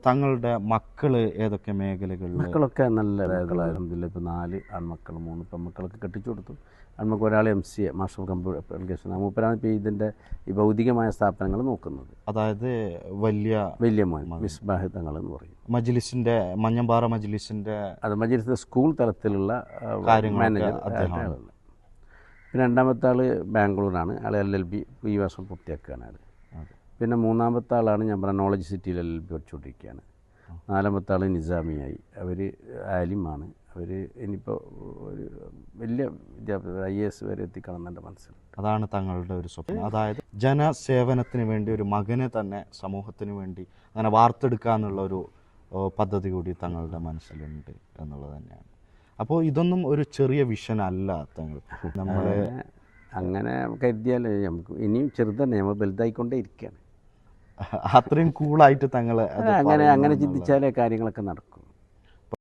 തങ്ങളുടെ മക്കള് ഏതൊക്കെ മേഖലകളിൽ? മക്കളൊക്കെ നല്ല അലഹംദുലില്ലാ. ഇപ്പോൾ 4 ആൺമക്കൾ 3 പെൺമക്കളൊക്കെ കെട്ടിച്ചു കൊടുത്തു. ആൺമക്കൾ ഒരാൾ MCA master of computer application. മൂപ്പരാണ് ഇപ്പോൾ ഇതിൻ്റെ ഈ ഭൗതികമായ സ്ഥാപനങ്ങൾ നോക്കുന്നത്. അതായത് വലിയ മോൻ മിസ്ബാഹ് തങ്ങൾ എന്ന് പറയും. മജ്ലിസിന്റെ മഞ്ഞമ്പാറ മജ്ലിസിന്റെ അത് മജ്ലിസിൻ്റെ സ്കൂൾ തലത്തിലുള്ള മാനേജർ അദ്ദേഹമാണ്. പിന്നെ രണ്ടാമത്തെ ആൾ ബാംഗ്ലൂരാണ്. ആൾ LLB ഈ വർഷം പൂർത്തിയാക്കുകയാണ് ആൾ. പിന്നെ മൂന്നാമത്തെ ആളാണ് ഞാൻ പറഞ്ഞ നോളജ് സിറ്റിയിൽ LLB പഠിച്ചുകൊണ്ടിരിക്കുകയാണ്. നാലാമത്തെ ആൾ നിസാമിയായി. അവർ ആലിമാണ്. അവർ ഇനിയിപ്പോൾ ഒരു വലിയ വിദ്യാഭ്യാസം IAS വരെ എത്തിക്കണം എന്നെൻ്റെ മനസ്സിൽ. അതാണ് തങ്ങളുടെ ഒരു സ്വപ്നം. അതായത് ജനസേവനത്തിന് വേണ്ടി ഒരു മകനെ തന്നെ സമൂഹത്തിന് വേണ്ടി അങ്ങനെ വാർത്തെടുക്കുക എന്നുള്ള ഒരു പദ്ധതി കൂടി തങ്ങളുടെ മനസ്സിലുണ്ട് എന്നുള്ളത് തന്നെയാണ്. അപ്പോൾ ഇതൊന്നും ഒരു ചെറിയ വിഷൻ അല്ല തങ്ങൾ. നമ്മൾ അങ്ങനെ കരുതിയാൽ നമുക്ക് ഇനിയും ചെറുതന്നെ നമ്മൾ വലുതായിക്കൊണ്ടേ ഇരിക്കുകയാണ്. അത്രയും കൂളായിട്ട് തങ്ങൾ അങ്ങനെ ചിന്തിച്ചാലേ കാര്യങ്ങളൊക്കെ നടക്കും.